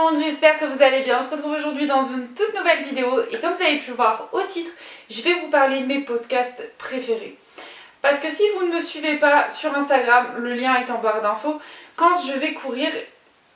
monde, j'espère que vous allez bien. On se retrouve aujourd'hui dans une toute nouvelle vidéo et comme vous avez pu le voir au titre, je vais vous parler de mes podcasts préférés. Parce que si vous ne me suivez pas sur Instagram, le lien est en barre d'infos. Quand je vais courir,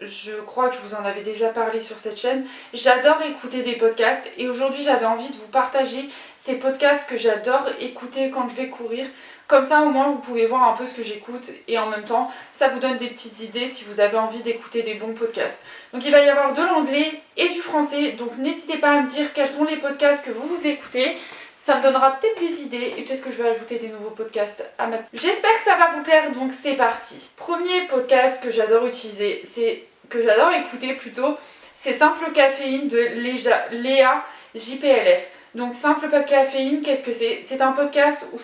je crois que je vous en avais déjà parlé sur cette chaîne, j'adore écouter des podcasts et aujourd'hui j'avais envie de vous partager ces podcasts que j'adore écouter quand je vais courir. Comme ça au moins vous pouvez voir un peu ce que j'écoute et en même temps ça vous donne des petites idées si vous avez envie d'écouter des bons podcasts. Donc il va y avoir de l'anglais et du français, donc n'hésitez pas à me dire quels sont les podcasts que vous écoutez. Ça me donnera peut-être des idées et peut-être que je vais ajouter des nouveaux podcasts à ma... J'espère que ça va vous plaire, donc c'est parti. Premier podcast que j'adore utiliser, que j'adore écouter plutôt, c'est Simple Caféine de Léa JPLF. Donc Simple Caféine, qu'est-ce que c'est? C'est un podcast où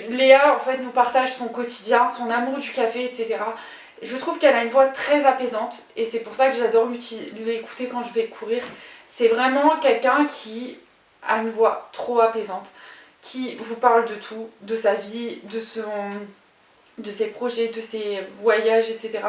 Léa en fait nous partage son quotidien, son amour du café, etc. Je trouve qu'elle a une voix très apaisante et c'est pour ça que j'adore l'écouter quand je vais courir. C'est vraiment quelqu'un qui a une voix trop apaisante, qui vous parle de tout, de sa vie, de ses projets, de ses voyages, etc.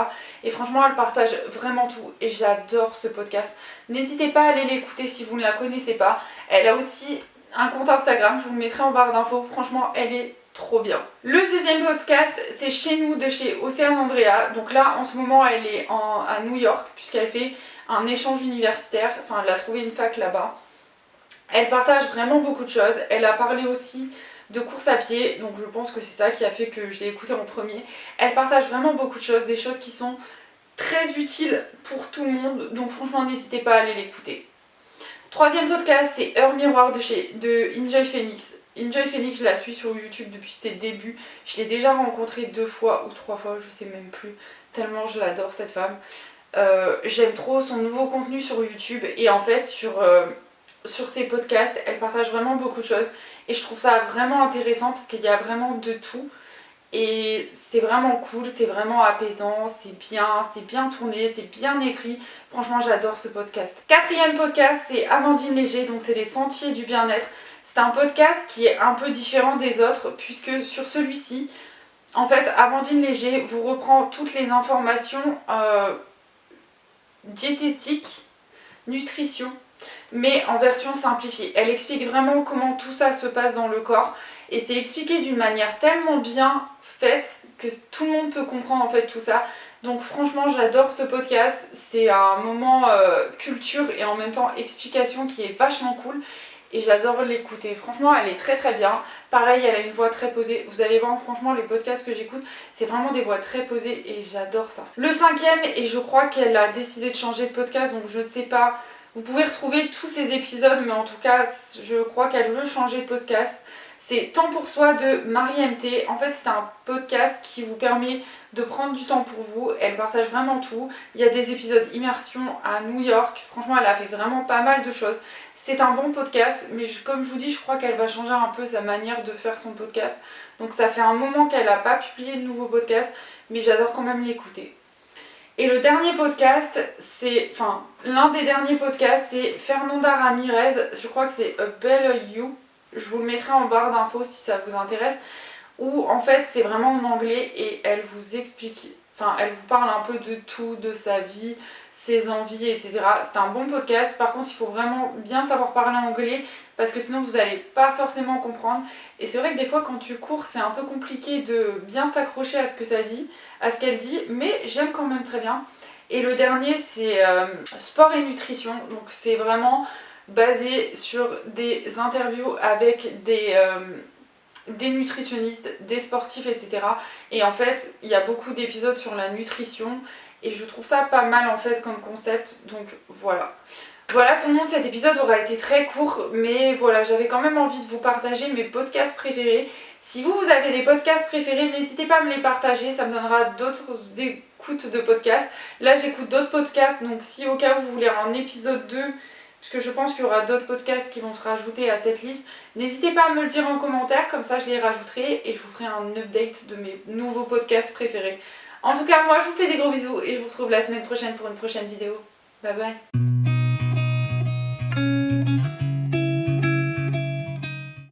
Et franchement, elle partage vraiment tout et j'adore ce podcast. N'hésitez pas à aller l'écouter si vous ne la connaissez pas. Elle a aussi un compte Instagram, je vous le mettrai en barre d'infos. Franchement, elle est trop bien. Le deuxième podcast, c'est Chez nous de chez Océane Andrea. Donc là, en ce moment, elle est à New York puisqu'elle fait un échange universitaire. Enfin, elle a trouvé une fac là-bas. Elle partage vraiment beaucoup de choses. Elle a parlé aussi de course à pied, donc je pense que c'est ça qui a fait que je l'ai écoutée en premier. Elle partage vraiment beaucoup de choses, des choses qui sont très utiles pour tout le monde, donc franchement n'hésitez pas à aller l'écouter. Troisième podcast, c'est Heure Miroir de Enjoy Phoenix. Enjoy Phoenix, je la suis sur YouTube depuis ses débuts. Je l'ai déjà rencontrée 2 fois ou 3 fois, je sais même plus, tellement je l'adore cette femme. J'aime trop son nouveau contenu sur YouTube et en fait sur ses podcasts, elle partage vraiment beaucoup de choses et je trouve ça vraiment intéressant parce qu'il y a vraiment de tout et c'est vraiment cool, c'est vraiment apaisant, c'est bien tourné, c'est bien écrit. Franchement, j'adore ce podcast. Quatrième podcast, c'est Amandine Léger, donc c'est les Sentiers du bien-être. C'est un podcast qui est un peu différent des autres puisque sur celui-ci, en fait, Amandine Léger vous reprend toutes les informations diététiques, nutrition, mais en version simplifiée. Elle explique vraiment comment tout ça se passe dans le corps et c'est expliqué d'une manière tellement bien faite que tout le monde peut comprendre en fait tout ça. Donc franchement j'adore ce podcast, c'est un moment culture et en même temps explication qui est vachement cool et j'adore l'écouter. Franchement elle est très très bien. Pareil, elle a une voix très posée. Vous allez voir franchement les podcasts que j'écoute, c'est vraiment des voix très posées et j'adore ça. Le cinquième, et je crois qu'elle a décidé de changer de podcast donc je ne sais pas. Vous pouvez retrouver tous ces épisodes, mais en tout cas, je crois qu'elle veut changer de podcast. C'est Temps pour soi de Marie MT. En fait, c'est un podcast qui vous permet de prendre du temps pour vous. Elle partage vraiment tout. Il y a des épisodes immersion à New York. Franchement, elle a fait vraiment pas mal de choses. C'est un bon podcast, mais comme je vous dis, je crois qu'elle va changer un peu sa manière de faire son podcast. Donc ça fait un moment qu'elle n'a pas publié de nouveau podcast, mais j'adore quand même l'écouter. Et le dernier podcast, l'un des derniers podcasts, c'est Fernanda Ramirez, je crois que c'est A Belle You, je vous le mettrai en barre d'infos si ça vous intéresse, où en fait c'est vraiment en anglais et elle vous explique, elle vous parle un peu de tout, de sa vie, ses envies, etc. C'est un bon podcast, par contre il faut vraiment bien savoir parler anglais parce que sinon vous n'allez pas forcément comprendre. Et c'est vrai que des fois quand tu cours c'est un peu compliqué de bien s'accrocher à ce qu'elle dit, mais j'aime quand même très bien. Et le dernier c'est Sport et Nutrition, donc c'est vraiment basé sur des interviews avec des nutritionnistes, des sportifs, etc. Et en fait, il y a beaucoup d'épisodes sur la nutrition et je trouve ça pas mal en fait comme concept, donc voilà. Voilà tout le monde, cet épisode aura été très court, mais voilà, j'avais quand même envie de vous partager mes podcasts préférés. Si vous avez des podcasts préférés, n'hésitez pas à me les partager, ça me donnera d'autres écoutes de podcasts. Là, j'écoute d'autres podcasts, donc si au cas où vous voulez un épisode 2, puisque je pense qu'il y aura d'autres podcasts qui vont se rajouter à cette liste, n'hésitez pas à me le dire en commentaire, comme ça je les rajouterai et je vous ferai un update de mes nouveaux podcasts préférés. En tout cas, moi je vous fais des gros bisous et je vous retrouve la semaine prochaine pour une prochaine vidéo. Bye bye.